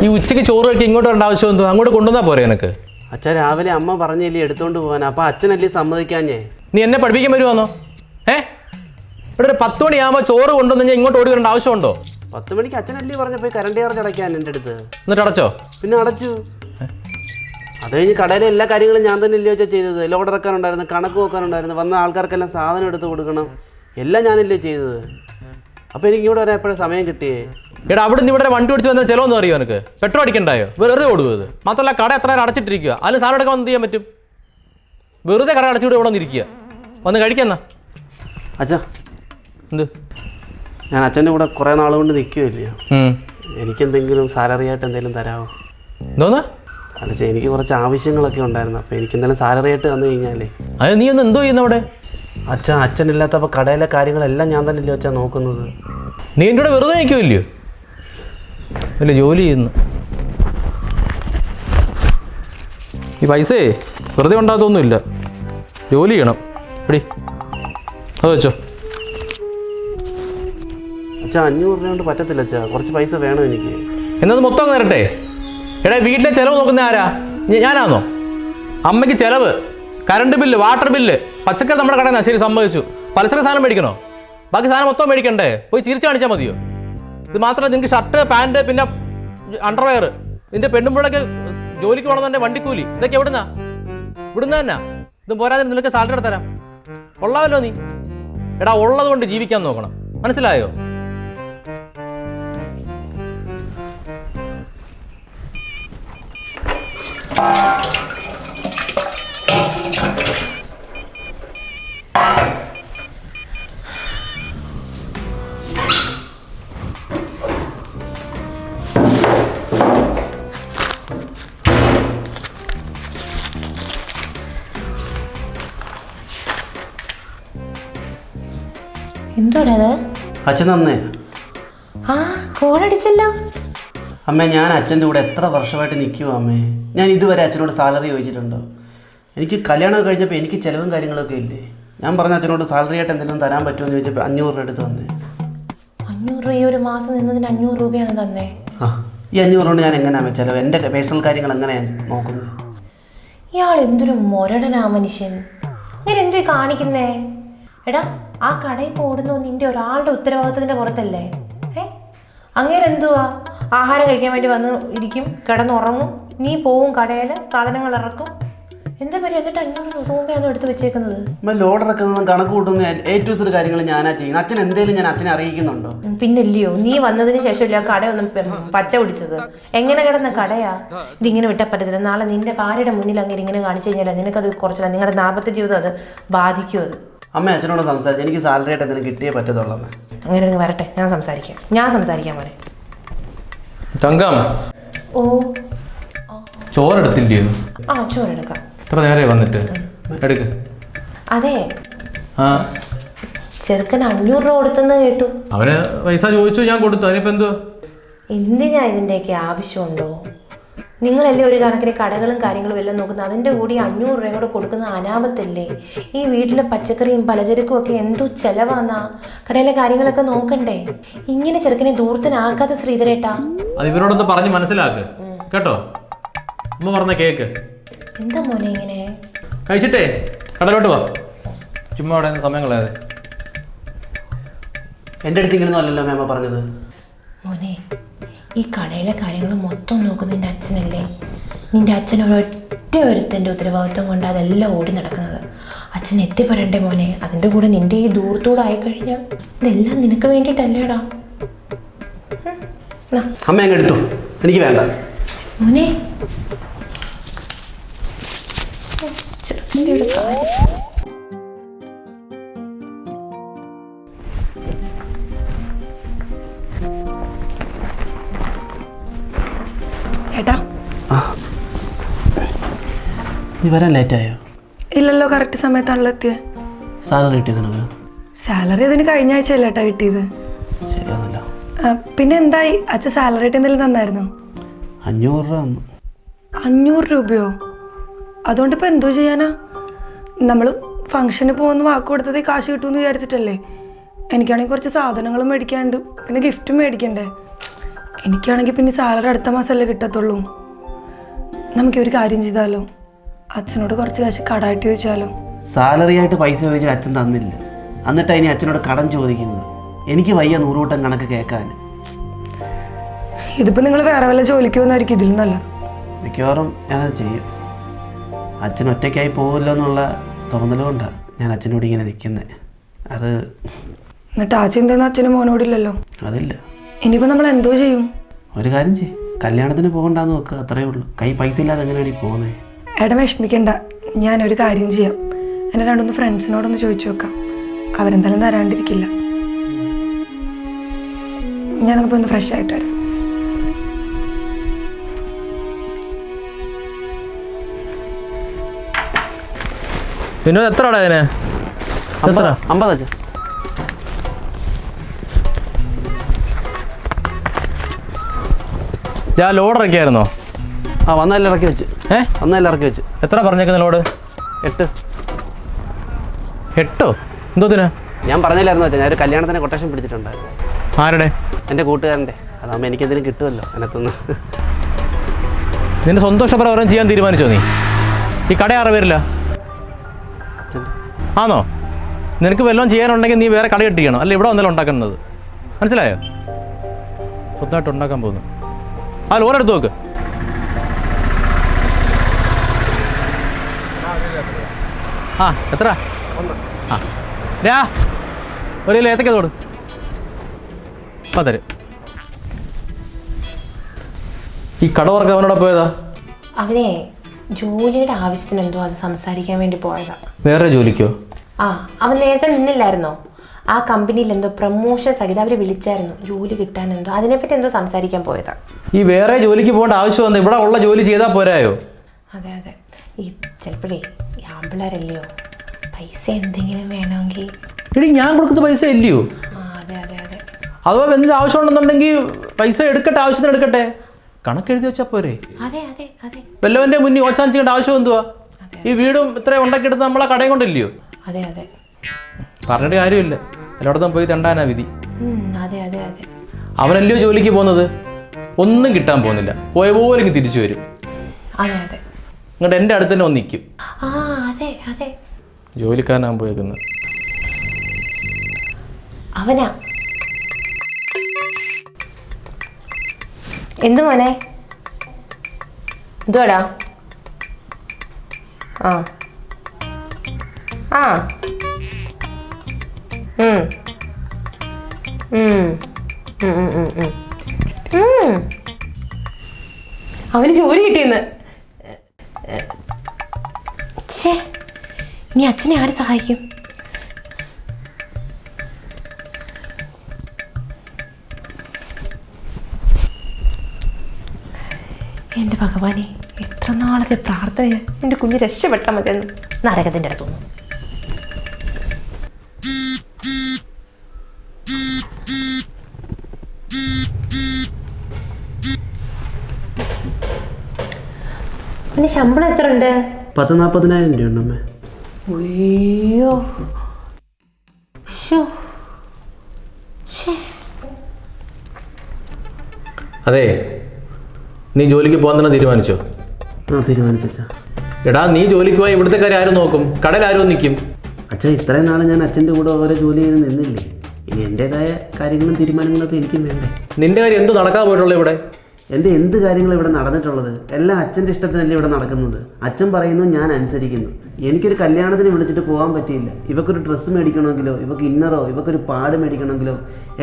ഈ ഉച്ചയ്ക്ക് ചോറ് കഴിക്കാൻ ഇങ്ങോട്ട് വരേണ്ട ആവശ്യം എന്തോ? അങ്ങോട്ട് കൊണ്ടുവന്നാൽ പോരെ എനിക്ക്? അച്ഛൻ രാവിലെ അമ്മ പറഞ്ഞില്ലേ എടുത്തോണ്ട് പോകാൻ, അപ്പം അച്ഛനല്ലേ സമ്മതിക്കാഞ്ഞേ? നീ എന്നെ പഠിപ്പിക്കാൻ വരുവാന്നോ? ഇവിടെ ഒരു 10 മണിയാകുമ്പോൾ ചോറ് കൊണ്ടുവന്ന് ഞാൻ ഇങ്ങോട്ട് ഓടി വരേണ്ട ആവശ്യമുണ്ടോ? 10 മണിക്ക് അച്ഛനല്ലേ പറഞ്ഞ പോയി കറണ്ട് ചാർജ് അടയ്ക്കാൻ എൻ്റെ അടുത്ത്. എന്നിട്ട് അടച്ചോ? പിന്നെ അടച്ചു. അത് കഴിഞ്ഞ് കടയിലെ എല്ലാ കാര്യങ്ങളും ഞാൻ തന്നെ അല്ലേ വെച്ചാൽ ചെയ്തത്. ലോഡ് ഇറക്കാനുണ്ടായിരുന്നു, കണക്ക് നോക്കാനുണ്ടായിരുന്നു, വന്ന ആൾക്കാർക്കെല്ലാം സാധനം എടുത്ത് കൊടുക്കണം, എല്ലാം ഞാനല്ലേ ചെയ്തത്. അപ്പോൾ എനിക്ക് ഇവിടെ വരാൻ എപ്പോഴും സമയം കിട്ടിയേ. എടാ അവിടെ നിന്ന് ഇവിടെ വണ്ടി ഓടിച്ച് വന്ന ചിലവൊന്നും അറിയോ എനിക്ക്? പെട്രോൾ അടിക്കണ്ടായോ? വെറുതെ ഓടുന്നത് മാത്രമല്ല, കട എത്ര നേരം അടച്ചിട്ടിരിക്കുക. അതിന് സാധനം എടുക്കാൻ എന്ത് ചെയ്യാൻ പറ്റും? വെറുതെ കട അടച്ചിട്ട് ഇവിടെ വന്നിരിക്കുക. വന്ന് കഴിക്കാന്നാ. അച്ഛാ എന്ത്? ഞാൻ അച്ഛൻ്റെ കൂടെ കുറേ നാൾ കൊണ്ട് നിൽക്കുമല്ലയോ, എനിക്കെന്തെങ്കിലും സാലറി ആയിട്ട് എന്തെങ്കിലും തരാമോ? എന്തോന്നാ? അല്ല ചേ, എനിക്ക് കുറച്ച് ആവശ്യങ്ങളൊക്കെ ഉണ്ടായിരുന്നു. അപ്പോൾ എനിക്ക് എന്തെങ്കിലും സാലറി ആയിട്ട് തന്നു കഴിഞ്ഞാലേ. അത് നീ ഒന്ന് എന്തോ ചെയ്യുന്ന അവിടെ? അച്ഛനില്ലാത്തപ്പോൾ കടയിലെ കാര്യങ്ങളെല്ലാം ഞാൻ തന്നെ അല്ലേ വെച്ചാൽ നോക്കുന്നത്. നീ എൻ്റെ കൂടെ വെറുതെ നിൽക്കുമല്ലയോ? അല്ല ജോലി ചെയ്യുന്നു. ഈ പൈസയെ വെറുതെ ഉണ്ടാകത്തൊന്നുമില്ല, ജോലി ചെയ്യണം. എടി അത് വെച്ചോ. അച്ഛാ 500 രൂപ കൊണ്ട് പറ്റത്തില്ല അച്ഛാ, കുറച്ച് പൈസ വേണം എനിക്ക്. എന്നത് മൊത്തം തരട്ടെ? എടാ വീട്ടിലെ ചിലവ് നോക്കുന്ന ആരാ? ഞാനാന്നോ? അമ്മയ്ക്ക് ചിലവ്, കറണ്ട് ബില്ല്, വാട്ടർ ബില്ല്, പച്ചക്കറി നമ്മുടെ കടയിൽ നിന്നാണ്. ശരി, സമ്മതിച്ചു. പലചരക്ക് സാധനം മേടിക്കണോ? ബാക്കി സാധനം മൊത്തം മേടിക്കണ്ടേ? പോയി ചിരിച്ചു കാണിച്ചാൽ മതിയോ? ഇത് മാത്രമല്ല, നിങ്ങൾക്ക് ഷർട്ട്, പാൻറ്റ്, പിന്നെ അണ്ടർവെയർ, നിന്റെ പെണ്ണുമ്പിള്ളക്ക് ജോലിക്ക് പോകണമെന്നെ വണ്ടിക്കൂലി, ഇതൊക്കെ എവിടുന്നാ? ഇവിടുന്ന് തന്നെ. ഇത് പോരാതെ നിനക്ക് സാലറി എടുത്ത് തരാം. കൊള്ളാമല്ലോ നീ. എടാ ഉള്ളത് കൊണ്ട് ജീവിക്കാൻ നോക്കണം, മനസ്സിലായോ? എന്തോടത്? അച്ഛൻ തന്നേ. ആ കോളടിച്ചല്ലോ. അമ്മേ, ഞാൻ അച്ഛൻ്റെ കൂടെ എത്ര വർഷമായിട്ട് നിൽക്കുമോ അമ്മേ? ഞാൻ ഇതുവരെ അച്ഛനോട് സാലറി ചോദിച്ചിട്ടുണ്ടോ? എനിക്ക് കല്യാണം കഴിഞ്ഞപ്പോൾ എനിക്ക് ചിലവും കാര്യങ്ങളൊക്കെ ഇല്ലേ? ഞാൻ പറഞ്ഞ അച്ഛനോട് സാലറി ആയിട്ട് എന്തെങ്കിലും തരാൻ പറ്റുമെന്ന് ചോദിച്ചപ്പോൾ 500 രൂപ എടുത്ത് തന്നേ. 500 രൂപ? ഈ ഒരു മാസം നിന്നതിന് 500 രൂപയാണ് തന്നേ? ആ, ഈ 500 കൊണ്ട് ഞാൻ എങ്ങനെയാണ് ചിലവ്? എൻ്റെ പേഴ്സണൽ കാര്യങ്ങൾ എങ്ങനെയാണ് നോക്കുന്നത്? ഇയാൾ എന്തൊരു മൊരടനാ മനുഷ്യൻ. ഇങ്ങനെ എന്തോ കാണിക്കുന്നേ? എടാ, ആ കടയിൽ പോടുന്നു നിന്റെ ഒരാളുടെ ഉത്തരവാദിത്തത്തിൻ്റെ പുറത്തല്ലേ? അങ്ങനെ എന്തുവാ? ആഹാരം കഴിക്കാൻ വേണ്ടി വന്ന് ഇരിക്കും, കിടന്നുറങ്ങും, നീ പോവും കടയിൽ സാധനങ്ങൾ ഇറക്കും, എന്താ പറയുക? എന്നിട്ട് 500 രൂപയാണ് എടുത്ത് വെച്ചേക്കുന്നത്. ലോഡ് ഇറക്കുന്നതും കണക്ക് കൂട്ടുന്ന ഏറ്റവും കാര്യങ്ങൾ ഞാനാ ചെയ്യുന്നത്. അച്ഛൻ എന്തെങ്കിലും ഞാൻ അച്ഛനെ അറിയിക്കുന്നുണ്ടോ? പിന്നില്ലയോ, നീ വന്നതിന് ശേഷമില്ല കടയൊന്നും പച്ച പിടിച്ചത്. എങ്ങനെ കിടന്ന കടയാ? ഇതിങ്ങനെ വിട്ടാൽ പറ്റത്തില്ല. നാളെ നിന്റെ ഭാര്യയുടെ മുന്നിൽ അങ്ങനെ ഇങ്ങനെ കാണിച്ചു കഴിഞ്ഞാൽ നിനക്കത് കുറച്ചില്ല, നിങ്ങളുടെ ദാമ്പത്യ ജീവിതം അത് ബാധിക്കും. അത് അമ്മ അച്ഛനോട് സംസാരിച്ചു, എനിക്ക് സാലറി ആയിട്ട് എന്തെങ്കിലും കിട്ടിയേ പറ്റത്തുള്ളൂ അമ്മ. അങ്ങനെ വരട്ടെ, ഞാൻ സംസാരിക്കാം മോനെ. തങ്കം, ഓ ചോറെടുത്തില്ലയോ? ആ ചോറെടുക്കാം. എത്ര നേരെ വന്നിട്ട്? എടുക്ക്. അതെ, ആ ചെറുക്കന് 500 രൂപ കൊടുത്തെന്ന് കേട്ടു. അവന് പൈസ ചോദിച്ചു, ഞാൻ കൊടുത്തു. അതിനിപ്പോ എന്തോ? എന്തിനാ ഇതിൻ്റെയൊക്കെ ആവശ്യമുണ്ടോ? നിങ്ങളല്ലേ ഒരു കണക്കിന് കടകളും കാര്യങ്ങളും എല്ലാം നോക്കുന്നത്, അതിൻ്റെ കൂടി 500 രൂപ കൂടെ കൊടുക്കുന്നത് അനാപത്തല്ലേ? ഈ വീട്ടിലെ പച്ചക്കറിയും പലചരക്കും ഒക്കെ എന്തോ ചെലവാന്നാ. കടയിലെ കാര്യങ്ങളൊക്കെ നോക്കണ്ടേ? ഇങ്ങനെ ചെറുക്കനെ ദൂരത്തിനാക്കാത്ത ശ്രീധരേട്ടാ. അത് ഇവരോടൊന്ന് പറഞ്ഞ് മനസ്സിലാക്ക് കേട്ടോ. അമ്മ പറഞ്ഞ കേക്ക്. എന്താ മോനെ ഇങ്ങനെ? കഴിച്ചിട്ടേ കടലോട്ട് വാ, ചുമ്മാ അവിടെ സമയം കളയാതെ. എൻ്റെ അടുത്ത് ഇങ്ങനെയൊന്നും അല്ലല്ലോ മേമ പറഞ്ഞത്. മോനെ, ഈ കടയിലെ കാര്യങ്ങൾ മൊത്തം നോക്കുന്ന നിൻ്റെ അച്ഛനല്ലേ? നിൻ്റെ അച്ഛൻ ഒരൊറ്റ ഒരുത്തൻ്റെ ഉത്തരവാദിത്വം കൊണ്ട് അതെല്ലാം ഓടി നടക്കുന്നത്. അച്ഛൻ എത്തിപ്പെടണ്ടേ മോനെ? അതിൻ്റെ കൂടെ നിൻ്റെ ഈ ദൂരത്തൂടെ ആയിക്കഴിഞ്ഞാൽ ഇതെല്ലാം നിനക്ക് വേണ്ടിയിട്ടല്ലേടാ. അമ്മ അങ്ങ് എടുത്തു, എനിക്ക് വേണ്ട. മോനെ ഏട്ടാ, നീ വരാൻ ലേറ്റായോ? ഇല്ലല്ലോ, കറക്റ്റ് സമയത്താണല്ലോ എത്തിയത്. സാലറി കിട്ടിയത് നിനക്ക്? സാലറി അതിന് കഴിഞ്ഞ ആഴ്ചയല്ലേ ഏട്ടാ കിട്ടിയത്. ശരിയാണല്ലോ. പിന്നെ എന്തായി? അച്ഛൻ സാലറി ആയിട്ട് എന്തെങ്കിലും തന്നായിരുന്നോ? 500 രൂപ തന്നു. 500 രൂപയോ? അതുകൊണ്ട് ഇപ്പം എന്തോ ചെയ്യാനാ? നമ്മൾ ഫംഗ്ഷന് പോകുന്ന വാക്ക് കൊടുത്തത് കാശ് കിട്ടുമെന്ന് വിചാരിച്ചിട്ടല്ലേ? എനിക്കാണെങ്കിൽ കുറച്ച് സാധനങ്ങളും മേടിക്കാനുണ്ട്, പിന്നെ ഗിഫ്റ്റും മേടിക്കണ്ടേ. എനിക്കാണെങ്കിൽ പിന്നെ സാലറി അടുത്ത മാസമല്ലേ കിട്ടത്തുള്ളൂ. നമുക്കൊരു കാര്യം ചെയ്താലോ, അച്ഛനോട് കുറച്ച് കാശ് കടമായിട്ട് ചോദിച്ചാലോ? സാലറി ആയിട്ട് പൈസ ചോദിച്ചാൽ അച്ഛൻ തന്നില്ല, എന്നിട്ടാണ് ഇനി അച്ഛനോട് കടം ചോദിക്കുന്നത്. എനിക്ക് വയ്യ 100 കൂട്ടം കണക്ക് കേൾക്കാൻ. ഇതിപ്പോൾ നിങ്ങൾ വേറെ വല്ല ജോലിക്ക് പോകുന്നതായിരിക്കും ഇതിലും നല്ലത്. മിക്കവാറും ഞാനത് ചെയ്യും. അച്ഛൻ ഒറ്റയ്ക്കായി പോകില്ല എന്നുള്ള തോന്നലുകൊണ്ടാണ് ഞാൻ അച്ഛനോട് ഇങ്ങനെ നിൽക്കുന്നത്. അത് എന്നിട്ട് ആ ചിന്തയൊന്നും അച്ഛനും മോനോടില്ലല്ലോ. അതില്ല. ഇനിയിപ്പോൾ നമ്മൾ എന്തോ ചെയ്യും? ഒരു കാര്യം ചെയ്യും, കല്യാണത്തിന് പോകണ്ടെന്ന് വെക്കുക, അത്രയേ ഉള്ളൂ. കൈ പൈസ ഇല്ലാതെ എങ്ങനെയാണ് ഈ പോകുന്നത്? എടാ വിഷമിക്കണ്ട, ഞാനൊരു കാര്യം ചെയ്യാം. എൻ്റെ 2-3 ഫ്രണ്ട്സിനോടൊന്ന് ചോദിച്ചു നോക്കാം, അവരെന്തായാലും തരാണ്ടിരിക്കില്ല. ഞാനപ്പോൾ ഒന്ന് ഫ്രഷ് ആയിട്ട് വരാം. പിന്നെ എത്ര അതിന്? 50 അച്ഛൻ. ഞാൻ ലോഡ് ഇറക്കിയായിരുന്നോ? ആ വന്നതെല്ലാം ഇറക്കി വെച്ച്. വന്നതെല്ലാം ഇറക്കി വെച്ച്. എത്ര പറഞ്ഞേക്കുന്ന ലോഡ്? 8. 8? എന്തോതിന്? ഞാൻ പറഞ്ഞില്ലായിരുന്നു വെച്ചാൽ ഞാനൊരു കല്യാണത്തിന് കൊട്ടേഷൻ പിടിച്ചിട്ടുണ്ടായിരുന്നു. ആരുടെ? എൻ്റെ കൂട്ടുകാരൻ്റെ. അതാകുമ്പോൾ എനിക്കെന്തെങ്കിലും കിട്ടുമല്ലോ അതിനകത്തുനിന്ന്. നിന്റെ സ്വന്തം ഇഷ്ടപ്രകാരം ചെയ്യാൻ തീരുമാനിച്ചോ നീ? ഈ കട ആറ് പേരില്ല ആണോ? നിനക്ക് വല്ലതും ചെയ്യാനുണ്ടെങ്കിൽ നീ വേറെ കട കെട്ടിക്കണം, അല്ല ഇവിടെ വന്നാലും ഉണ്ടാക്കുന്നത്. മനസ്സിലായോ? സ്വന്തമായിട്ട് ഉണ്ടാക്കാൻ പോകുന്നു. ആ ലോഡ് എടുത്ത് നോക്ക്. ആ എത്ര? ആ രാ ഒരു കിലോ ഏത്തക്ക തോട് 10. ഈ കട വർക്ക് അവനോട് പോയതാ? അവനെ ജോലിയുടെ ആവശ്യത്തിന് എന്തോ അത് സംസാരിക്കാൻ വേണ്ടി പോയതാ. വേറെ ജോലിക്കോ? ആ അവൻ നേരത്തെ നിന്നില്ലായിരുന്നോ? ആ കമ്പനിയിൽ എന്തോ പ്രൊമോഷൻ സഹിതം അവർ വിളിച്ചായിരുന്നു, ജോലി കിട്ടാൻ എന്തോ അതിനെപ്പറ്റി എന്തോ സംസാരിക്കാൻ പോയതാ. ഈ വേറെ ജോലിക്ക് പോകേണ്ട ആവശ്യം വന്നു, ഇവിടെ ഉള്ള ജോലി ചെയ്താൽ പോരായോ? അതെ അതെ, ഈ ചിലപ്പോഴേ ഈ ആമ്പിള്ളേരല്ലയോ, പൈസ എന്തെങ്കിലും വേണമെങ്കിൽ. എടി ഞാൻ കൊടുക്കുന്ന പൈസ ഇല്ലയോ? ആ അതെ അതെ അതെ. അഥവാ എന്തെങ്കിലും ആവശ്യം ഉണ്ടെന്നുണ്ടെങ്കിൽ പൈസ എടുക്കട്ടെ, ആവശ്യത്തിന് എടുക്കട്ടെ, കണക്കെഴുതി വെച്ചാൽ പോരെ? അതെ അതെ അതെ. വല്ലവൻ്റെ മുന്നിൽ ഓച്ചാൻ ചെയ്യേണ്ട ആവശ്യം എന്തുവാ? ഈ വീടും ഇത്രയും ഉണ്ടാക്കിയെടുത്ത് നമ്മളെ കടയും കൊണ്ടില്ലയോ? അതെ അതെ. പറഞ്ഞിട്ട് കാര്യമില്ല, എല്ലായിടത്തും പോയി തണ്ടാനാ വിധി. അതെ അതെ അതെ. അവനല്ലയോ ജോലിക്ക് പോകുന്നത്, ഒന്നും കിട്ടാൻ പോകുന്നില്ല, പോയ പോലെ ഇങ്ങ് തിരിച്ചു വരും. അതെ അതെ. ഇങ്ങോട്ട് എൻ്റെ അടുത്ത് തന്നെ വന്ന് നിൽക്കും. ആ അതെ അതെ. ജോലിക്കാരനാകാൻ പോയേക്കുന്നത് അവനാ. എന്തു മോനെ? എന്തുവാടാ? ആ ആ അവന് ജോലി കിട്ടിയെന്ന്. ഛേ, ഇനി അച്ഛനെ ആര് സഹായിക്കും? എൻ്റെ ഭഗവാനെ, എത്ര നാളത്തെ പ്രാർത്ഥന, എൻ്റെ കുഞ്ഞ് രക്ഷപ്പെട്ടാൽ മതിയെന്ന് നരകത്തിൻ്റെ അടുത്തൊന്നും. പിന്നെ ശമ്പളം എത്ര ഉണ്ട്? 10,000-40,000 രൂപ ഉണ്ടമ്മേ. അയ്യോ, അതെ, നീ ജോലിക്ക് പോകാൻ തന്നെ തീരുമാനിച്ചോ? ആ തീരുമാനിച്ചാ. എടാ നീ ജോലിക്ക് പോയാൽ ഇവിടുത്തെ കാര്യം ആരും നോക്കും? കടയിൽ ആരും നിൽക്കും? അച്ഛൻ ഇത്രയും നാൾ ഞാൻ അച്ഛൻ്റെ കൂടെ ഓരോ ജോലി ചെയ്ത് നിന്നില്ലേ, ഇനി എൻ്റേതായ കാര്യങ്ങളും തീരുമാനങ്ങളൊക്കെ എനിക്കും വേണ്ടേ? നിന്റെ കാര്യം എന്ത് നടക്കാതെ പോയിട്ടുള്ളൂ ഇവിടെ? എൻ്റെ എന്ത് കാര്യങ്ങളും ഇവിടെ നടന്നിട്ടുള്ളത് എല്ലാം അച്ഛൻ്റെ ഇഷ്ടത്തിനല്ലേ ഇവിടെ നടക്കുന്നത്. അച്ഛൻ പറയുന്നു, ഞാൻ അനുസരിക്കുന്നു. എനിക്കൊരു കല്യാണത്തിന് വിളിച്ചിട്ട് പോകാൻ പറ്റിയില്ല. ഇവക്കൊരു ഡ്രസ്സ് മേടിക്കണമെങ്കിലോ, ഇവക്ക് ഇന്നറോ, ഇവക്കൊരു പാട് മേടിക്കണമെങ്കിലോ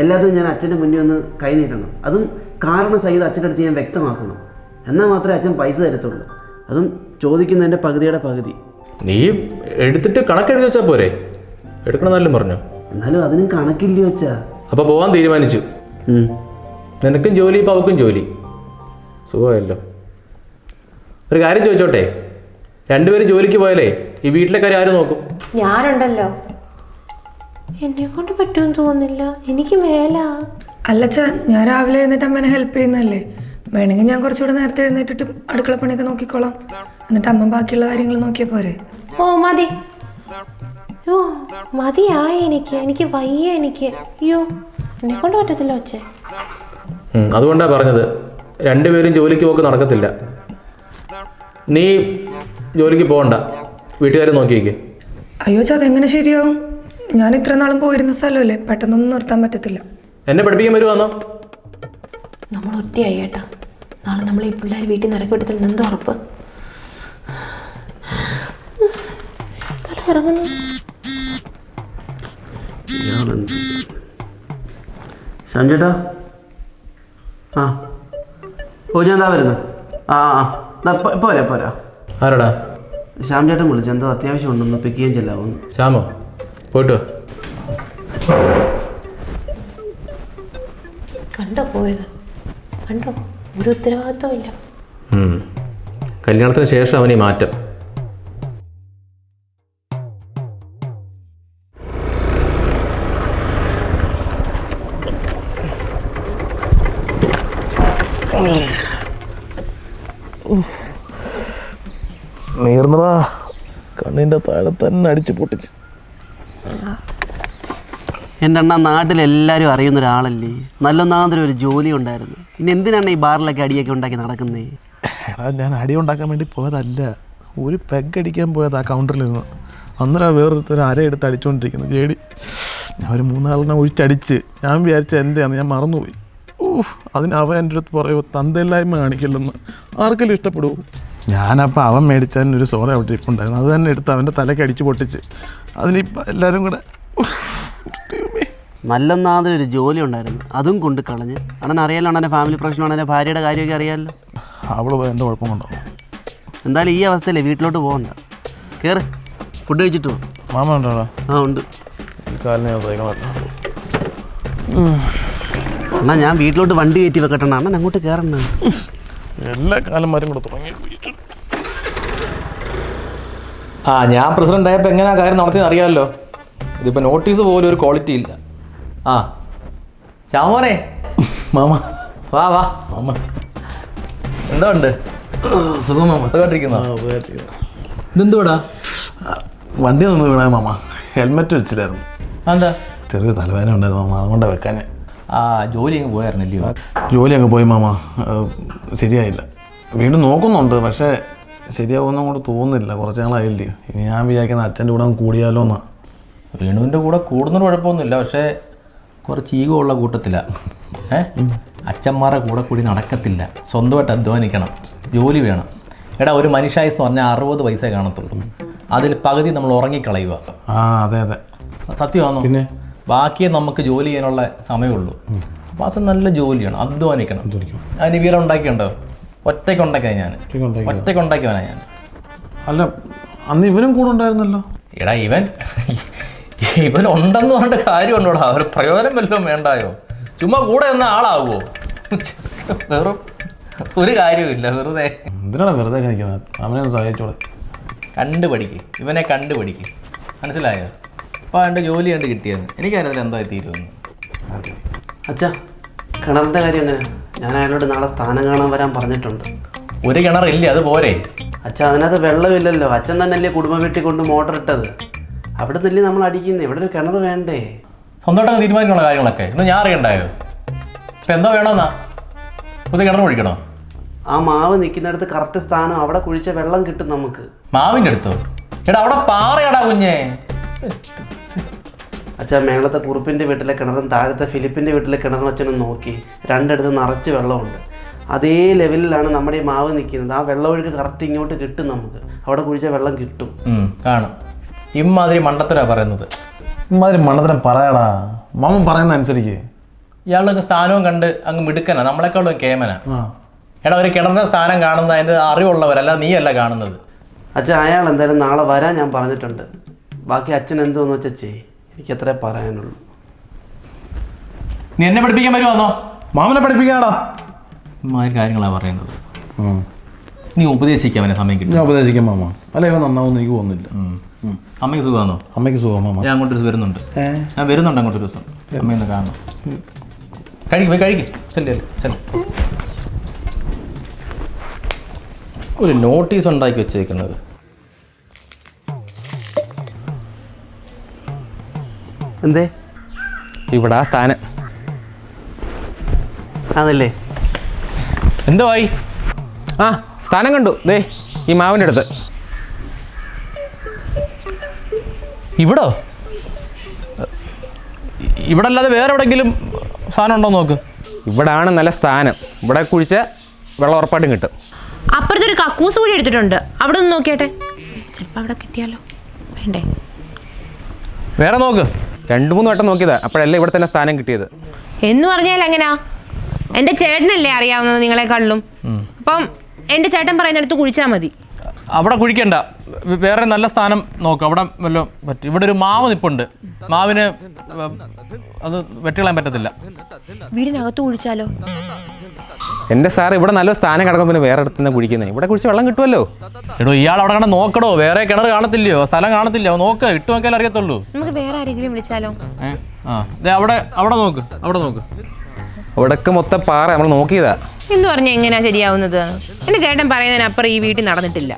എല്ലാത്തിനും ഞാൻ അച്ഛൻ്റെ മുന്നിൽ ഒന്ന് കൈ നീട്ടണം. അതും കാരണം സഹിതം അച്ഛൻ്റെ അടുത്ത് ഞാൻ വ്യക്തമാക്കണം. എന്നാൽ മാത്രമേ അച്ഛൻ പൈസ തരത്തുള്ളൂ. അതും ചോദിക്കുന്നതിൻ്റെ പകുതിയുടെ പകുതി. നീ എടുത്തിട്ട് കണക്കെഴുതി വെച്ചാൽ പോരെ? എടുക്കണമെന്നാലും പറഞ്ഞു. എന്നാലും അതിനും കണക്കില്ല വെച്ചാ. അപ്പോൾ പോകാൻ തീരുമാനിച്ചു. നിനക്കും ജോലി, ഇപ്പോൾ അവക്കും ജോലി. സുഖമല്ലോ. ഒരു കാര്യം ചോദിച്ചോട്ടെ, രണ്ടുപേരും ജോലിക്ക് പോയാലേ ഈ വീട്ടിലെ കാര്യം ആരും നോക്കും? ഞാനുണ്ടല്ലോ, എന്നെ കൊണ്ട് പറ്റുമെന്ന് തോന്നുന്നില്ല, എനിക്ക് മേലാ. അല്ലച്ചാ, ഞാൻ രാവിലെ എഴുന്നേറ്റ് അമ്മേനെ ഹെൽപ്പ് ചെയ്യുന്നതല്ലേ. വേണമെങ്കിൽ ഞാൻ കുറച്ചുകൂടെ നേരത്തെ എഴുന്നേറ്റിട്ട് അടുക്കള പണിയൊക്കെ നോക്കിക്കോളാം. എന്നിട്ട് അമ്മ ബാക്കിയുള്ള കാര്യങ്ങൾ നോക്കിയാൽ പോരെ? ഓ മതി. ഓ മതിയായി, എനിക്ക് വയ്യ. എനിക്ക് അയ്യോ, എന്നെ കൊണ്ട് പറ്റത്തില്ല. ഒച്ചേ അതുകൊണ്ടാണ് പറഞ്ഞത് രണ്ടുപേരും ജോലിക്ക് പോക്ക് നടക്കത്തില്ല. നീ ജോലിക്ക് പോകണ്ട, വീട്ടുകാരെ നോക്കി വയ്ക്കുക. അയ്യോ ചാ, അതെങ്ങനെ ശരിയാവും? ഞാൻ ഇത്ര നാളും പോയിരുന്ന സ്ഥലമല്ലേ, പെട്ടെന്നൊന്നും നിർത്താൻ പറ്റത്തില്ല. എന്നെ പഠിപ്പിക്കാൻ വരുവാന്നോ? നമ്മൾ ഒറ്റയായി ഏട്ടാ. നാളെ നമ്മൾ ഈ പിള്ളേർ വീട്ടിൽ നിന്ന് ഇറക്കി വിട്ടത്തിൽ എന്തോ ഉറപ്പ്. തല ഇറങ്ങുന്നു. ശ്യാംചേട്ടാ, ആ ഓ ഞാൻ എന്താ വരുന്നത്? ആ ആ പോരാ പോരാ. ആരാടാ? ശ്യാംചേട്ടൻ വിളിച്ചു, എന്തോ അത്യാവശ്യം ഉണ്ടെന്ന് പിക്ക് ചെയ്യാൻ ചെല്ലാവുന്നു. ശ്യാമോ, പോയിട്ട് വാ. കണ്ടോ പോയത്? കണ്ടോ? ഒരു ഉത്തരവാദിത്വം ഇല്ല. കല്യാണത്തിന് ശേഷം അവനീ മാറ്റം. നീർന്നതാ, കണ്ണിൻ്റെ താഴെ തന്നെ അടിച്ച് പൊട്ടിച്ച്. എൻ്റെ അണ്ണ നാട്ടിലെല്ലാവരും അറിയുന്ന ഒരാളല്ലേ, നല്ലൊന്നാമതൊരു ഒരു ജോലി ഉണ്ടായിരുന്നു. ഇനി എന്തിനാണ് ഈ ബാറിലൊക്കെ അടിയൊക്കെ ഉണ്ടാക്കി നടക്കുന്നത്? എടാ, ഞാൻ അടി ഉണ്ടാക്കാൻ വേണ്ടി പോയതല്ല, ഒരു പെഗ് അടിക്കാൻ പോയത് ആ കൗണ്ടറിലിരുന്ന്. അന്നേരം വേറൊരുത്തർ അരയെടുത്ത് അടിച്ചുകൊണ്ടിരിക്കുന്നു ജേടി. ഞാൻ ഒരു 3-4 ഒഴിച്ചടിച്ച്. ഞാൻ വിചാരിച്ച എൻ്റെയാണ്, ഞാൻ മറന്നുപോയി. അതിന് അവൻ എൻ്റെ അടുത്ത് പറയുമോ തന്തയില്ലായ്മ കാണിക്കില്ലെന്ന്. ആർക്കെങ്കിലും ഇഷ്ടപ്പെടുമോ? ഞാനപ്പോൾ അവൻ മേടിച്ചതിനൊരു സോറ അവിടെ ഇരിപ്പുണ്ടായിരുന്നു, അത് തന്നെ എടുത്ത് അവൻ്റെ തലയ്ക്ക് അടിച്ച് പൊട്ടിച്ച്. അതിനിപ്പോൾ എല്ലാവരും കൂടെ നല്ലൊന്നാമതൊരു ജോലി ഉണ്ടായിരുന്നു, അതും കൊണ്ട് കളഞ്ഞ്. അണ്ണൻ അറിയാലോ, അണ്ണൻ്റെ ഫാമിലി പ്രശ്നമാണ്, എൻ്റെ ഭാര്യയുടെ കാര്യമൊക്കെ അറിയാമല്ലോ. അവൾ എൻ്റെ കുഴപ്പം കൊണ്ടോ? എന്തായാലും ഈ അവസ്ഥയില്ലേ, വീട്ടിലോട്ട് പോകണ്ട. കയറി ഫുഡ് കഴിച്ചിട്ട് പോകും. മാമ ഉണ്ടോടാ? ആ ഉണ്ട്. ഈ കാലിന് ഞാൻ സഹിക്കണമല്ലോ. അണ്ണാ ഞാൻ വീട്ടിലോട്ട് വണ്ടി കയറ്റി വെക്കട്ടെ, അണ്ണൻ അങ്ങോട്ട് കയറണ്ട. എല്ലാ കാലന്മാരും കൂടെ തുടങ്ങി. ഞാൻ പ്രസിഡന്റ് ആയപ്പോൾ എങ്ങനെയാ കാര്യം നടത്തിയെന്ന് അറിയാമല്ലോ. ഇതിപ്പോൾ നോട്ടീസ് പോലും ഒരു ക്വാളിറ്റി ഇല്ല. ശ്യാമോനെ, മാമ വാ വാ. മാമ എന്താ ഉണ്ട്? സുഖം മാമ. സുഖമായിട്ടിരിക്കുന്നോ? ഇതെന്തുവാടാ? വണ്ടി നിന്ന് വീണേ മാമ, ഹെൽമെറ്റ് വെച്ചില്ലായിരുന്നു. എന്താ? ചെറിയൊരു തലവേദന ഉണ്ടായിരുന്നു മാമ, അതുകൊണ്ടാണ് വെക്കാൻ. ജോലി അങ്ങ് പോയായിരുന്നല്ലയോ? ജോലി അങ്ങ് പോയി മാമ, ശരിയായില്ല. വീണ്ടും നോക്കുന്നുണ്ട്, പക്ഷേ ശരിയാവുമെന്നും കൂടെ തോന്നുന്നില്ല. കുറച്ച് നാളായില്ലേ. ഇനി ഞാൻ വിചാരിക്കുന്ന അച്ഛൻ്റെ കൂടെ കൂടിയാലോ എന്നാ. വേണുവിൻ്റെ കൂടെ കൂടുന്നൊരു കുഴപ്പമൊന്നുമില്ല, പക്ഷേ കുറച്ച് ഈഗോ ഉള്ള കൂട്ടത്തിലാണ്. അച്ഛന്മാരുടെ കൂടെ കൂടി നടക്കത്തില്ല. സ്വന്തമായിട്ട് അധ്വാനിക്കണം, ജോലി വേണം. എടാ, ഒരു മനുഷ്യായുസ് എന്ന് പറഞ്ഞാൽ 60 വയസ്സേ കാണത്തുള്ളൂ. അതിൽ പകുതി നമ്മൾ ഉറങ്ങിക്കളയുക. അതെ അതെ, സത്യമാണോ? പിന്നെ ബാക്കിയേ നമുക്ക് ജോലി ചെയ്യാനുള്ള സമയമുള്ളൂ. അപ്പോൾ അത് നല്ല ജോലിയാണ്, അധ്വാനിക്കണം. ഞാൻ വീരം ഉണ്ടാക്കിയുണ്ടോ? ഒറ്റയ്ക്ക് ഉണ്ടാക്കിയത് ഞാൻ, ഒറ്റയ്ക്ക് ഉണ്ടാക്കിയവനാണ് ഞാൻ. അല്ല, അന്ന് ഇവനും കൂടെ ഉണ്ടായിരുന്നല്ലോ. എടാ, ഇവൻ ഉണ്ടെന്ന് പറഞ്ഞിട്ട് കാര്യമുണ്ടോടാ? ഒരു പ്രയോജനം വല്ലതും വേണ്ടായോ? ചുമ്മാ കൂടെ എന്ന ആളാവുമോ? വെറും ഒരു കാര്യമില്ല, വെറുതെ. എന്തിനാണ് വെറുതെ കഴിക്കുന്നത്? അവനെ സഹായിച്ചോളെ. കണ്ടുപഠിക്ക്, ഇവനെ കണ്ടുപഠിക്ക്, മനസ്സിലായോ? അപ്പോൾ എൻ്റെ ജോലി കണ്ട് കിട്ടിയത് എനിക്കറിയത്തില്ല എന്തായി തീരുമെന്ന്. അച്ഛാ, കിണറിൻ്റെ കാര്യം എങ്ങനെ? ഞാൻ അയാളോട് നാളെ സ്ഥാനം കാണാൻ വരാൻ പറഞ്ഞിട്ടുണ്ട്. ഒരു കിണറില്ലേ, അത് പോരെ? അച്ഛാ, അതിനകത്ത് വെള്ളമില്ലല്ലോ. അച്ഛൻ തന്നെയല്ലേ കുടുംബ വീട്ടിൽ കൊണ്ട് മോട്ടർ ഇട്ടത്. അവിടെ തന്നെ നമ്മൾ അടിക്കുന്നത്. ഇവിടെ ഒരു കിണർ വേണ്ടേ? സ്വന്തമായിട്ടൊക്കെ തീരുമാനിക്കാനുള്ള കാര്യങ്ങളൊക്കെ ഇന്ന് ഞാൻ അറിയണ്ടായോ? ഇപ്പം എന്തോ വേണമെന്നാ? പുതിയ കിണർ കുഴിക്കണോ? ആ മാവ് നിൽക്കുന്നിടത്ത് കറക്റ്റ് സ്ഥാനം, അവിടെ കുഴിച്ച വെള്ളം കിട്ടും നമുക്ക്. മാവിൻ്റെ അടുത്തോ? എടാ, അവിടെ പാറയാടാ കുഞ്ഞേ. അച്ഛാ, മേളത്തെ കുറുപ്പിൻ്റെ വീട്ടിലെ കിണറും താഴത്തെ ഫിലിപ്പിൻ്റെ വീട്ടിലെ കിണറും അച്ഛനും നോക്കി, രണ്ടിടത്ത് നിറച്ച് വെള്ളമുണ്ട്. അതേ ലെവലിലാണ് നമ്മുടെ ഈ മാവ് നിൽക്കുന്നത്. ആ വെള്ളമൊഴുക്ക് കറക്റ്റ് ഇങ്ങോട്ട് കിട്ടും നമുക്ക്. അവിടെ കുഴിച്ച വെള്ളം കിട്ടും. കാണും. ഇമ്മാതിരി മണ്ടത്തരാ പറയുന്നത്. ഇമ്മാതിരി മണ്ടത്തരം പറയാടാ. മാമൻ പറയുന്ന അനുസരിക്ക്. ഇയാളൊക്കെ സ്ഥാനവും കണ്ട് അങ്ങ് മിടുക്കനാ, നമ്മളെക്കാളും കേമനാ. എടാ, ഒരു കിണറിൻ്റെ സ്ഥാനം കാണുന്ന അതിൻ്റെ അറിവുള്ളവരല്ല, നീയല്ല കാണുന്നത്. അച്ഛൻ അയാൾ എന്തായാലും നാളെ വരാൻ ഞാൻ പറഞ്ഞിട്ടുണ്ട്. ബാക്കി അച്ഛൻ എന്തോന്ന് വെച്ചാൽ ചെയ്യ്, എനിക്കത്രേ പറയാനുള്ളൂ. നീ എന്നെ പഠിപ്പിക്കാൻ വരുവാന്നോ? മാമനെ പഠിപ്പിക്കാടാ. ഇമ്മാതിരി കാര്യങ്ങളാണ് പറയുന്നത്. നീ ഉപദേശിക്കാൻ അവനെ സമയം കിട്ടും. ഞാൻ ഉപദേശിക്കാം മാമ. അല്ല, ഇവ നന്നാവും എനിക്ക് തോന്നുന്നില്ല. അമ്മയ്ക്ക് സുഖമാണോ? അമ്മയ്ക്ക് സുഖം മാമ. ഞാൻ അങ്ങോട്ട് വരുന്നുണ്ട്. ഞാൻ വരുന്നുണ്ട് അങ്ങോട്ടൊരു ദിവസം. അമ്മയൊന്ന് കാണണം. കഴിക്കും ചെല്ലേ. ഒരു നോട്ടീസ് ഉണ്ടാക്കി വെച്ചേക്കുന്നത്. എന്തേ? ഇവിടെ ആ സ്ഥാനം അതല്ലേ? എന്തുവായി? ആ സ്ഥാനം കണ്ടു, ദേ ഈ മാവിൻ്റെ അടുത്ത്. ഇവിടോ? ഇവിടെ അല്ലാതെ വേറെ എവിടെയെങ്കിലും സാധനം ഉണ്ടോ നോക്ക്. ഇവിടാണ് നല്ല സ്ഥാനം. ഇവിടെ കുഴിച്ച വെള്ളം ഉറപ്പായിട്ടും കിട്ടും. അപ്പുറത്തൊരു കക്കൂസ് കൂടി എടുത്തിട്ടുണ്ട്, അവിടെ ഒന്ന് നോക്കിയാട്ടെ, ചിലപ്പോൾ അവിടെ കിട്ടിയാലോ. വേണ്ടേ? വേറെ നോക്ക്. 2-3 വട്ടം നോക്കിയതാ, അപ്പോഴല്ലേ ഇവിടെ തന്നെ സ്ഥാനം കിട്ടിയത്. എന്ന് പറഞ്ഞാൽ എങ്ങനെയാ? എൻ്റെ ചേട്ടനല്ലേ അറിയാവുന്നത് നിങ്ങളെക്കാളിലും. അപ്പം എൻ്റെ ചേട്ടൻ പറയുന്നിടത്ത് കുഴിച്ചാൽ മതി. അവിടെ കുഴിക്കണ്ട, വേറെ നല്ല സ്ഥാനം നോക്ക്. അവിടെ വല്ലതും പറ്റും. ഇവിടെ ഒരു മാവ് നിപ്പുണ്ട്, മാവിന് അത് വെട്ടിക്കളയാൻ പറ്റത്തില്ല. വീടിനകത്ത് കുഴിച്ചാലോ? എൻ്റെ സാർ ഇവിടെ നല്ല സ്ഥാനം കിടക്കും, പിന്നെ വേറെ അടുത്ത് തന്നെ കുഴിക്കുന്നത്. ഇവിടെ കുഴിച്ച് വെള്ളം കിട്ടുമല്ലോ. എടോ ഇയാൾ അവിടെ കണ്ട നോക്കടോ, വേറെ കിണർ കാണത്തില്ലയോ, സ്ഥലം കാണത്തില്ലയോ, നോക്ക്, ഇട്ട് നോക്കിയാൽ അറിയത്തുള്ളൂ. നമുക്ക് വേറെ ആരെങ്കിലും വിളിച്ചാലോ? അവിടെ നോക്ക്, അവിടെ നോക്ക്. അവിടൊക്കെ മൊത്തം പാറ, നമ്മൾ നോക്കിയതാ. എന്ന് പറഞ്ഞാൽ എങ്ങനെയാ ശരിയാവുന്നത്? എൻ്റെ ചേട്ടൻ പറയുന്നതിനപ്പുറം ഈ വീട്ടിൽ നടന്നിട്ടില്ല.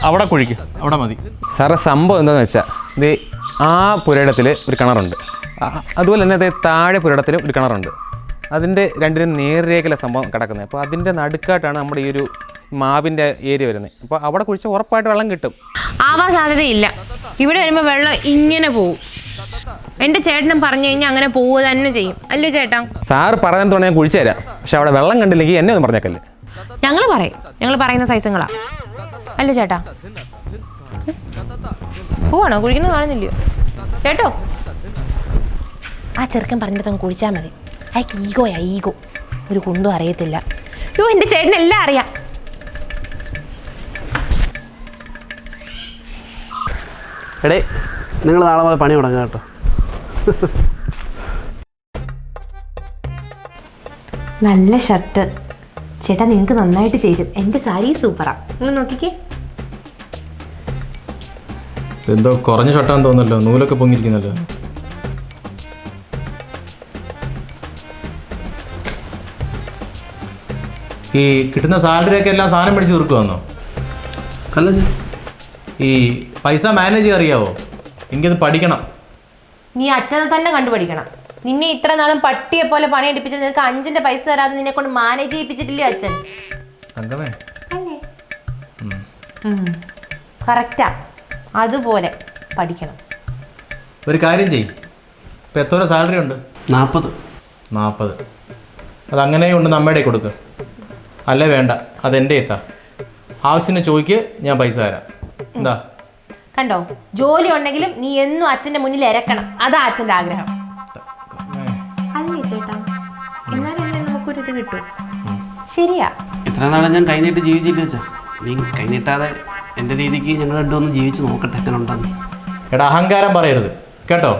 അവിടെ കുഴിക്ക്, അവിടെ മതി. സാറേ സംഭവം എന്താണെന്ന് വെച്ചാൽ ഇത് ആ പുരയിടത്തിൽ ഒരു കിണറുണ്ട്, അതുപോലെ തന്നെ അതേ താഴെ പുരയിടത്തിൽ ഒരു കിണറുണ്ട്. അതിൻ്റെ രണ്ടിനും നേർരേഖയിലെ സംഭവം കിടക്കുന്നത്. അപ്പോൾ അതിൻ്റെ നടുക്കായിട്ടാണ് നമ്മുടെ ഈ ഒരു മാവിൻ്റെ ഏരിയ വരുന്നത്. അപ്പോൾ അവിടെ കുഴിച്ച് ഉറപ്പായിട്ട് വെള്ളം കിട്ടും. ആവാൻ സാധ്യതയില്ല. ഇവിടെ വരുമ്പോൾ വെള്ളം ഇങ്ങനെ പോവും. എൻ്റെ ചേട്ടനും പറഞ്ഞു കഴിഞ്ഞാൽ അങ്ങനെ പോവുക തന്നെ ചെയ്യും, അല്ലോ ചേട്ടാ? സാറ് പറയുന്നത് ഞാൻ കുഴിച്ചു തരാം, പക്ഷെ അവിടെ വെള്ളം കണ്ടില്ലെങ്കിൽ എന്നെ ഒന്നും പറഞ്ഞേക്കല്ലേ. ഞങ്ങൾ പറയും, ഞങ്ങൾ പറയുന്ന സൈസങ്ങളാ, അല്ലോ ചേട്ടാ? പോവാണോ? കുഴിക്കുന്നത് കാണുന്നില്ലയോ ചേട്ടോ? ആ ചെറുക്കൻ പറഞ്ഞിടത്തൊന്ന് കുഴിച്ചാൽ മതി. അയക്ക് ഈഗോയാ, ഈഗോ. ഒരു കുണ്ടും അറിയത്തില്ല. അയ്യോ, എൻ്റെ ചേട്ടനെല്ലാം അറിയാം. എടേ, നിങ്ങൾ നാളെ മുതൽ പണി തുടങ്ങുക കേട്ടോ. നല്ല ഷർട്ട് ചേട്ടാ, നിങ്ങൾക്ക് നന്നായിട്ട് ചേരും. എൻ്റെ സാരി സൂപ്പറാ, നിങ്ങൾ നോക്കിക്കേ. എന്തോ കുറഞ്ഞ ഷർട്ടാന്ന് തോന്നുന്നല്ലോ, നൂലൊക്കെ പൊങ്ങിയിരിക്കുന്നല്ലോ. ഈ കിട്ടുന്ന സാലറിയൊക്കെ എല്ലാം സാധനം മേടിച്ച് തീർക്കുവാന്നോ? അല്ല, ഈ പൈസ മാനേജ് ചെയ്യാൻ അറിയാവോ? എനിക്കത് പഠിക്കണം. നീ അച്ഛനെ തന്നെ കണ്ടുപഠിക്കണം. നിന്നെ ഇത്ര നാളും പട്ടിയെ പോലെ പണിയെടുപ്പിച്ചത് നിനക്ക് 5-ന്റെ പൈസ തരാതെ നിന്നെ കൊണ്ട് മാനേജ് ചെയ്യിപ്പിച്ചിട്ടില്ലേ അച്ഛൻ? തങ്കമേ, കറക്റ്റാ, അതുപോലെ പഠിക്കണം. ഒരു കാര്യം ചെയ്യും. ഇപ്പം എത്ര സാലറി ഉണ്ട്? 40. അതങ്ങനെ ഉണ്ട്, നമ്മയുടെ കൊടുക്കുക. അല്ലേ വേണ്ട, അതെൻ്റെ എത്താ. ആവശ്യത്തിന് ചോദിക്ക്, ഞാൻ പൈസ തരാം. എന്താ? കണ്ടോ, ജോലി ഉണ്ടെങ്കിലും നീ എന്നും അച്ഛൻ്റെ മുന്നിൽ ഇരക്കണം. അതാ അച്ഛൻ്റെ ആഗ്രഹം. അല്ലേ ചേട്ടാ? എന്നാലല്ലേ നമുക്കൊരു ഇത് കിട്ടും. ശരിയാ. ഇത്ര നാളെ ഞാൻ കൈനീട്ട് ജീവിച്ചില്ല വെച്ചാ. നീ കൈനീട്ടാതെ എൻ്റെ രീതിക്ക് ഞങ്ങൾ രണ്ടുമൊന്നും ജീവിച്ച് നോക്കട്ടെ എങ്ങനെ ഉണ്ടെന്ന്. എടാ, അഹങ്കാരം പറയരുത് കേട്ടോ.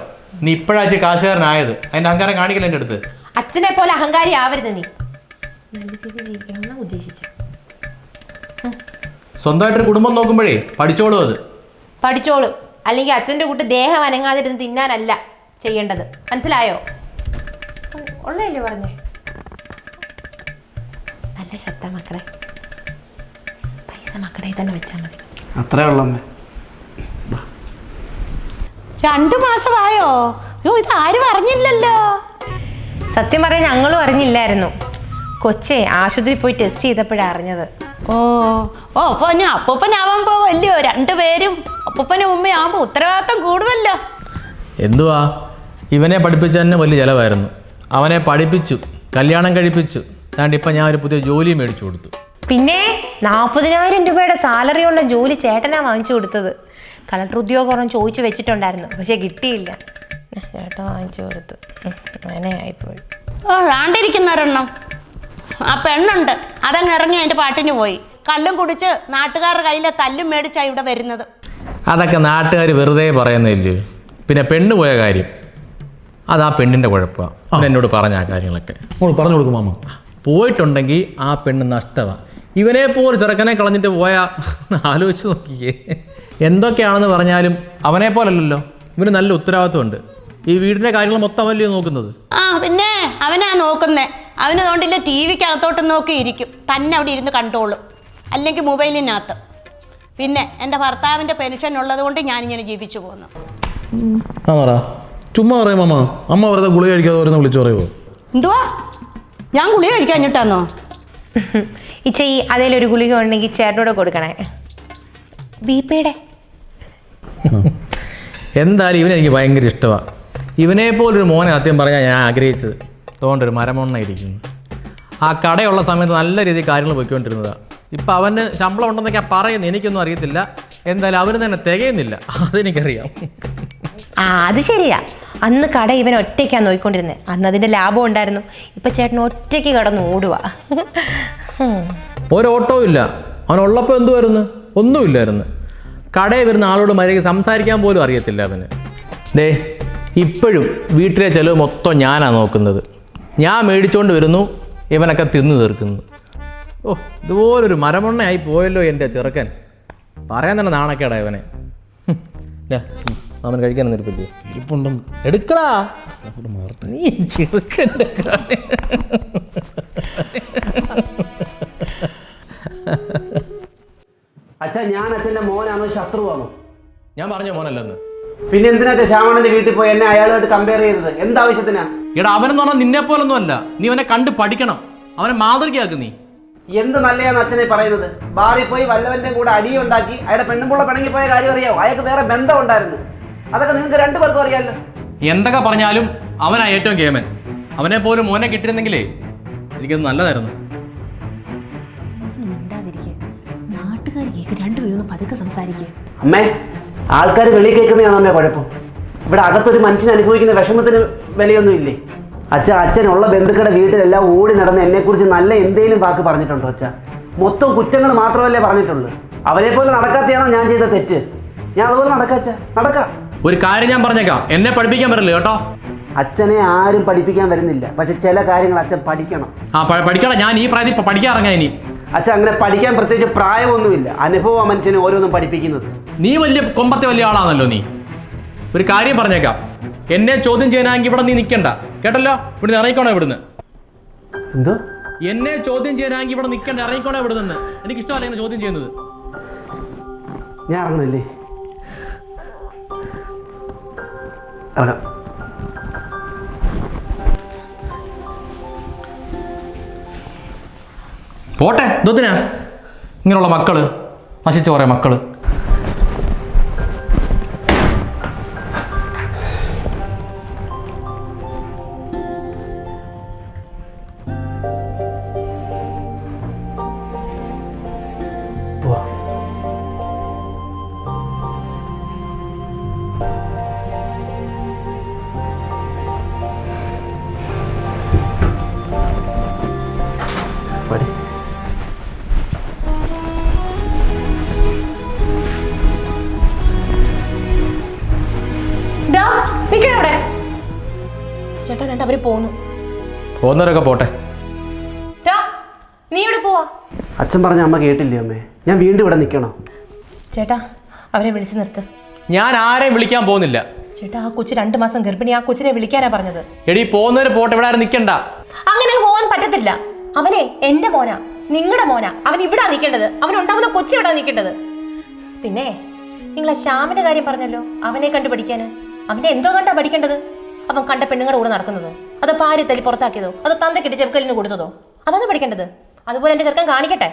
നീ ഇപ്പോഴാഴ്ച കാശുകാരനായത്, അതിൻ്റെ അഹങ്കാരം കാണിക്കില്ല എൻ്റെ അടുത്ത്. അച്ഛനെ പോലെ അഹങ്കാരി ആവരുത് നീ. നല്ല രീതിയിൽ ജീവിക്കണമെന്നാ ഉദ്ദേശിച്ചു. സ്വന്തമായിട്ടൊരു കുടുംബം നോക്കുമ്പോഴേ പഠിച്ചോളൂ. അത് പഠിച്ചോളും. അല്ലെങ്കിൽ അച്ഛൻ്റെ കൂട്ട് ദേഹം അനങ്ങാതിരുന്ന് തിന്നാനല്ല ചെയ്യേണ്ടത്, മനസ്സിലായോ? ഉള്ളതല്ലേ പറഞ്ഞേ? നല്ല ശബ്ദ മക്കളെ, പൈസ മക്കളെ തന്നെ വെച്ചാൽ മതി. അത്രേ ഉള്ളമ്മേ. 2 മാസമായോ? ഇത് ആരും അറിഞ്ഞില്ലല്ലോ. സത്യം പറഞ്ഞാൽ ഞങ്ങളും അറിഞ്ഞില്ലായിരുന്നു. കൊച്ചേ ആശുപത്രി പോയി ടെസ്റ്റ് ചെയ്തപ്പോഴാണ് അറിഞ്ഞത്. അപ്പൊ ഞാൻ അപ്പൂപ്പനാവാൻ പോവല്ലോ. 2 പേരും അപ്പൂപ്പനും ഉമ്മയാവുമ്പോ ഉത്തരവാദിത്തം കൂടുമല്ലോ. എന്തുവാ, ഇവനെ പഠിപ്പിച്ച തന്നെ വലിയ ചിലവായിരുന്നു. അവനെ പഠിപ്പിച്ചു, കല്യാണം കഴിപ്പിച്ചു. അതുകൊണ്ട് ഇപ്പം ഞാൻ ഒരു പുതിയ ജോലി മേടിച്ചു കൊടുത്തു. പിന്നെ 40,000 രൂപയുടെ സാലറിയുള്ള ജോലി ചേട്ടനാ വാങ്ങിച്ചു കൊടുത്തത്. കളക്ടർ ഉദ്യോഗം ചോദിച്ചു വെച്ചിട്ടുണ്ടായിരുന്നു, പക്ഷെ കിട്ടിയില്ല. ചേട്ടൻ വാങ്ങിച്ചു കൊടുത്തു. അങ്ങനെ ആയിപ്പോയി. ആണ്ടിരിക്കുന്നൊരെണ്ണം ആ പെണ്ണുണ്ട്, അതങ്ങ് ഇറങ്ങി അതിന്റെ പാട്ടിന് പോയി. കള്ളും കുടിച്ച് നാട്ടുകാരുടെ കയ്യിലെ തല്ലും മേടിച്ചാ ഇവിടെ വരുന്നത്. അതൊക്കെ നാട്ടുകാർ വെറുതെ പറയുന്നില്ലേ. പിന്നെ പെണ്ണ് പോയ കാര്യം, അത് ആ പെണ്ണിൻ്റെ കുഴപ്പമാണ്. എന്നോട് പറഞ്ഞ ആ കാര്യങ്ങളൊക്കെ പറഞ്ഞു കൊടുക്കും മാമ. പോയിട്ടുണ്ടെങ്കിൽ ആ പെണ്ണ് നഷ്ടമാണ്. ഇവനെ പോലെ ചെറുക്കനെ കളഞ്ഞിട്ട് പോയാൽ ആലോചിച്ച് നോക്കിയേ. എന്തൊക്കെയാണെന്ന് പറഞ്ഞാലും അവനെ പോലല്ലല്ലോ, ഇവന് നല്ല ഉത്തരവാദിത്വമുണ്ട്. ഈ വീടിൻ്റെ കാര്യങ്ങൾ മൊത്തം അവനല്ലേ നോക്കുന്നത്. പിന്നെ അവനാ നോക്കുന്നേ. അവന് തോണ്ടില്ല TV-ക്ക് അകത്തോട്ട് നോക്കി ഇരിക്കും, തന്നെ അവിടെ ഇരുന്ന് കണ്ടോളും, അല്ലെങ്കിൽ മൊബൈലിനകത്ത്. പിന്നെ എൻ്റെ ഭർത്താവിൻ്റെ പെൻഷൻ ഉള്ളത് കൊണ്ട് ഞാനിങ്ങനെ ജീവിച്ചു പോകുന്നു. ചുമ്മാ പറയാം മാമ. അമ്മ വെറുതെ ഗുളിക കഴിക്കാതെ ഓരോന്ന് വിളിച്ചു പറയുമോ? എന്തുവാ ഞാൻ ഗുളിക കഴിക്കാഞ്ഞിട്ടാന്നോ? ഇച്ച ഈ അതേലൊരു ഗുളിക ഉണ്ടെങ്കിൽ ചേട്ടനോട് കൊടുക്കണേ. ബിപിയുടെ. എന്തായാലും ഇവനെനിക്ക് ഭയങ്കര ഇഷ്ടമാണ്. ഇവനെപ്പോലൊരു മോനെ സത്യം പറഞ്ഞാൽ ഞാൻ ആഗ്രഹിച്ചത്. അതുകൊണ്ടൊരു മരമൊണ്ണായിരിക്കുന്നു. ആ കടയുള്ള സമയത്ത് നല്ല രീതിയിൽ കാര്യങ്ങൾ പോയിക്കൊണ്ടിരുന്നതാണ്. ഇപ്പം അവന് ശമ്പളം ഉണ്ടെന്നൊക്കെ പറയുന്നത് എനിക്കൊന്നും അറിയത്തില്ല. എന്തായാലും അവന് തന്നെ തികയുന്നില്ല, അതെനിക്കറിയാം. അത് ശരിയാ. അന്ന് കട ഇവൻ ഒറ്റയ്ക്കാണ് നോക്കിക്കൊണ്ടിരുന്നത്. അന്ന് അതിൻ്റെ ലാഭം ഉണ്ടായിരുന്നു. ഇപ്പം ചേട്ടൻ ഒറ്റയ്ക്ക് കടന്ന് ഓടുക. ഒരോട്ടവും ഇല്ല. അവനുള്ളപ്പോൾ എന്തുവായിരുന്നു? ഒന്നുമില്ലായിരുന്നു. കടയിൽ വരുന്ന ആളോട് മര്യാദയ്ക്ക് സംസാരിക്കാൻ പോലും അറിയത്തില്ല അവന്. ദേ ഇപ്പോഴും വീട്ടിലെ ചിലവ് മൊത്തം ഞാനാണ് നോക്കുന്നത്. ഞാൻ മേടിച്ചുകൊണ്ട് വരുന്നു, ഇവനൊക്കെ തിന്നു തീർക്കുന്നു. ഓ, ഇതുപോലൊരു മരമൊണ്ണയായി പോയല്ലോ എൻ്റെ ചെറുക്കൻ. പറയാൻ തന്നെ നാണക്കേടാ ഇവനെ. അവൻ കഴിക്കാനൊന്നും ഇരിപ്പില്ലേ? ഇരിപ്പുണ്ടെന്ന് എടുക്കടാ നീ ചെറുക്കൻ്റെ അച്ഛാ, ഞാൻ അച്ഛൻ്റെ മോനാണോ ശത്രുവാണോ? ഞാൻ പറഞ്ഞ മോനല്ലെന്ന്. പിന്നെ എന്തിനാ ശ്യാമണന്റെ വീട്ടിൽ പോയി എന്നെ അയാളുമായിട്ട് കമ്പയർ ചെയ്തത്? എന്താവശ്യത്തിനാ? എടാ അവനെന്ന് പറഞ്ഞാൽ നിന്നെ പോലൊന്നും അല്ല. നീ അവനെ കണ്ട് പഠിക്കണം. അവനെ മാതൃകയാക്കും നീ. എന്ത് നല്ലയാന്ന് അച്ഛനെ പറയുന്നത്? ബാറിൽ പോയി വല്ലവന്റെ കൂടെ അടിയുണ്ടാക്കി അയാളുടെ പെണ്ണുമ്പുള്ള പിണങ്ങി പോയ കാര്യം അറിയാവോ? അയാൾക്ക് വേറെ ബന്ധം ഉണ്ടായിരുന്നു. അതൊക്കെ നിങ്ങൾക്ക് രണ്ടുപേർക്കും അറിയാമല്ലോ. എന്തൊക്കെ പറഞ്ഞാലും അവനാ ഏറ്റവും കേമൻ. അവനെ പോലും മോനെ കിട്ടിയിരുന്നെങ്കിലേ എനിക്കത് നല്ലതായിരുന്നു. നാട്ടുകാർ കേൾക്കും. രണ്ടുപേരും പതുക്കെ സംസാരിക്കുക. അമ്മേ, ആൾക്കാർ വെളിയിൽ കേൾക്കുന്നതാണ് അമ്മേ കുഴപ്പം. ഇവിടെ അകത്തൊരു മനുഷ്യൻ അനുഭവിക്കുന്ന വിഷമത്തിന് വിലയൊന്നും ഇല്ലേ? അച്ഛനുള്ള ബന്ധുക്കളുടെ വീട്ടിലെല്ലാം ഓടി നടന്ന് എന്നെക്കുറിച്ച് നല്ല എന്തെങ്കിലും വാക്ക് പറഞ്ഞിട്ടുണ്ടോ? മൊത്തം കുറ്റങ്ങൾ മാത്രമല്ലേ പറഞ്ഞിട്ടുള്ളൂ. അവനെ പോലെ നടക്കാത്തയാണോ ഞാൻ ചെയ്ത തെറ്റ്? ഞാൻ അതുപോലെ നടക്കാം. ഒരു കാര്യം ഞാൻ പറഞ്ഞേക്കാം, എന്നെ പഠിപ്പിക്കാൻ വരില്ല കേട്ടോ. അച്ഛനെ ആരും പഠിപ്പിക്കാൻ വരുന്നില്ല. പക്ഷെ ചില കാര്യങ്ങൾ അച്ഛൻ പഠിക്കണം. പഠിക്കണം. ഞാൻ ഈ പ്രായത്തിൽ പഠിക്കാറിങ്ങാ ഇനി. അച്ഛൻ അങ്ങനെ പഠിക്കാൻ പ്രത്യേകിച്ച് പ്രായമൊന്നുമില്ല. അനുഭവം മനുഷ്യനെ ഓരോന്നും പഠിപ്പിക്കുന്നത്. നീ കൊമ്പത്തെ വലിയ ആളാണല്ലോ നീ. ഒരു കാര്യം പറഞ്ഞേക്കാം, എന്നെ ചോദ്യം ചെയ്യാനാണെങ്കിൽ ഇവിടെ നീ നിൽക്കണ്ട കേട്ടല്ലോ. ഇവിടുന്ന് ഇറങ്ങിക്കോണോ ഇവിടുന്ന്. എന്തോ? എന്നെ ചോദ്യം ചെയ്യാനാണെങ്കിൽ ഇവിടെ നിൽക്കണ്ട, ഇറങ്ങിക്കോണോ ഇവിടെ നിന്ന്. എനിക്ക് ഇഷ്ടമല്ല ഇങ്ങനെ ചോദ്യം ചെയ്യുന്നത്. ഞാൻ ഇറങ്ങണില്ലേ? ഇറങ്ങാം. പോട്ടെ, ഇതൊത്തിനാ ഇങ്ങനെയുള്ള മക്കള്, നശിച്ച കുറേ മക്കള്. ചേട്ടാ കണ്ട അവര് പോന്നു. പോകുന്നവരൊക്കെ പോട്ടെ. നീ ഇവിടെ പോവാ? അച്ഛൻ പറഞ്ഞ അമ്മ കേട്ടില്ലേ അമ്മേ? ഞാൻ വീണ്ടും ഇവിടെ നിൽക്കണോ? ചേട്ടാ അവരെ വിളിച്ചു നിർത്ത്. ഞാൻ ആരെയും വിളിക്കാൻ പോകുന്നില്ല. ചേട്ടാ ആ കൊച്ചു 2 മാസം ഗർഭിണി. ആ കൊച്ചിനെ വിളിക്കാനാ പറഞ്ഞത്. എടി പോകുന്നവര് പോട്ടെ, ഇവിടെ ആരും നിൽക്കണ്ട. അങ്ങനെ പോകാൻ പറ്റത്തില്ല. അവനെ എന്റെ മോനാ, നിങ്ങളുടെ മോനാ. അവൻ ഇവിടെ നിൽക്കേണ്ടത്. അവനുണ്ടാവുന്ന കൊച്ചി ഇവിടെ നിൽക്കേണ്ടത്. പിന്നെ നിങ്ങൾ ആ ശ്യാമിന്റെ കാര്യം പറഞ്ഞല്ലോ, അവനെ കണ്ടു പഠിക്കാന്. അവനെ എന്തോ കണ്ടാ പഠിക്കേണ്ടത്? അവൻ കണ്ട പെണ്ണുങ്ങളുടെ കൂടെ നടക്കുന്നതോ, അതോ ഭാര്യ തല്ലി പുറത്താക്കിയതോ, അതോ തന്തക്കിട്ട് ചെറുക്കലിന് കൊടുത്തതോ? അതാണ് പഠിക്കേണ്ടത്. അതുപോലെ എൻ്റെ ചെറുക്കൻ കാണിക്കട്ടെ.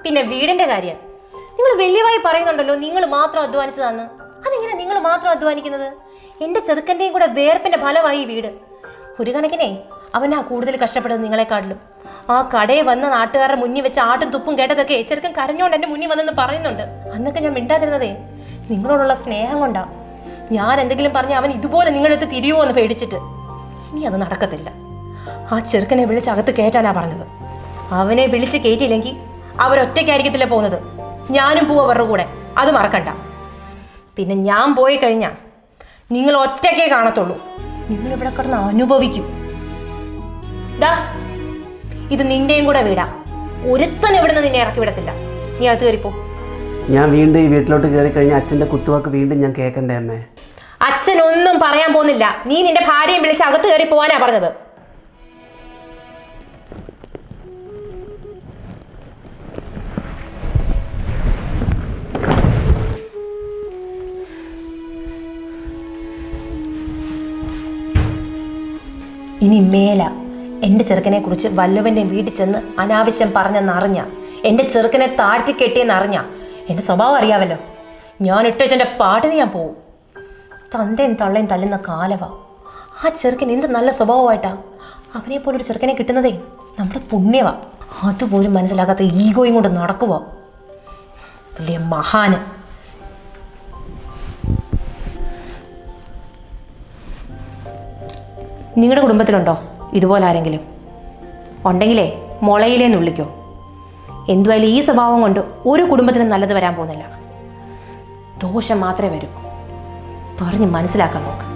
പിന്നെ വീടിന്റെ കാര്യം നിങ്ങൾ വലിയവായി പറയുന്നുണ്ടല്ലോ, നിങ്ങൾ മാത്രം അധ്വാനിച്ചതാന്ന്. അതെങ്ങനെ നിങ്ങൾ മാത്രം അധ്വാനിക്കുന്നത്? എൻ്റെ ചെറുക്കൻ്റെയും കൂടെ വേർപ്പിന്റെ ഫലമായി ഈ വീട്. ഒരു കണക്കിനെ അവനാ കൂടുതൽ കഷ്ടപ്പെടുന്നത് നിങ്ങളെക്കാട്ടിലും. ആ കടയിൽ വന്ന നാട്ടുകാരുടെ മുന്നിൽ വെച്ച് ആട്ടും തുപ്പും കേട്ടതൊക്കെ ചെറുക്കൻ കരഞ്ഞോണ്ട് എൻ്റെ മുന്നിൽ വന്നെന്ന് പറയുന്നുണ്ട്. അന്നൊക്കെ ഞാൻ മിണ്ടാതിരുന്നതേ നിങ്ങളോടുള്ള സ്നേഹം കൊണ്ടാ. ഞാൻ എന്തെങ്കിലും പറഞ്ഞ് അവൻ ഇതുപോലെ നിങ്ങളടുത്ത് തിരിയുമോ എന്ന് പേടിച്ചിട്ട്. ഇനി അത് നടക്കത്തില്ല. ആ ചെറുക്കനെ വിളിച്ച് അകത്ത് കയറ്റാനാ പറഞ്ഞത്. അവനെ വിളിച്ച് കയറ്റിയില്ലെങ്കിൽ അവരൊറ്റയ്ക്കായിരിക്കത്തില്ല പോകുന്നത്. ഞാനും പോവും അവരുടെ കൂടെ, അത് മറക്കണ്ട. പിന്നെ ഞാൻ പോയി കഴിഞ്ഞാൽ നിങ്ങൾ ഒറ്റയ്ക്കേ കാണത്തുള്ളൂ. നിങ്ങളിവിടെ കിടന്ന് അനുഭവിക്കും. ഇത് നിന്റെയും കൂടെ വീടാ. ഒരുത്തൻ ഇവിടുന്ന് നിന്നെ ഇറക്കി വിടത്തില്ല. നീ അകത്ത് കയറിപ്പോ. ഞാൻ വീണ്ടും ഈ വീട്ടിലോട്ട് കയറി കഴിഞ്ഞാൽ അച്ഛൻ്റെ കുത്തുവാക്ക് വീണ്ടും ഞാൻ കേൾക്കണ്ടേ അമ്മേ? അച്ഛൻ ഒന്നും പറയാൻ പോകുന്നില്ല. നീ നിന്റെ ഭാര്യയും വിളിച്ച് അകത്ത് കയറി പോവാനാ പറഞ്ഞത്. ഇനി മേല എൻ്റെ ചെറുക്കനെ കുറിച്ച് വല്ലവൻ്റെ വീട്ടിൽ ചെന്ന് അനാവശ്യം പറഞ്ഞെന്നറിഞ്ഞ, എൻ്റെ ചെറുക്കനെ താഴ്ത്തി കെട്ടിയെന്നറിഞ്ഞ, എൻ്റെ സ്വഭാവം അറിയാമല്ലോ, ഞാൻ ഇട്ടേച്ചെൻ്റെ പാട്ടിന് ഞാൻ പോവും. തന്തയും തള്ളയും തല്ലുന്ന കാലവാ. ആ ചെറുക്കൻ എന്ത് നല്ല സ്വഭാവമായിട്ടാ. അവനെ പോലൊരു ചെറുക്കനെ കിട്ടുന്നതേ നമ്മുടെ പുണ്യവാ. അതുപോലും മനസ്സിലാക്കാത്ത ഈഗോയും കൊണ്ട് നടക്കുക വലിയ മഹാന്. നിങ്ങളുടെ കുടുംബത്തിലുണ്ടോ ഇതുപോലെ ആരെങ്കിലും? ഉണ്ടെങ്കിലേ മുളയിലേന്ന് വിളിക്കോ. എന്തുവായാലും ഈ സ്വഭാവം കൊണ്ട് ഒരു കുടുംബത്തിനും നല്ലത് വരാൻ പോകുന്നില്ല. ദോഷം മാത്രമേ വരൂ. പറഞ്ഞ് മനസ്സിലാക്കാൻ നോക്ക്.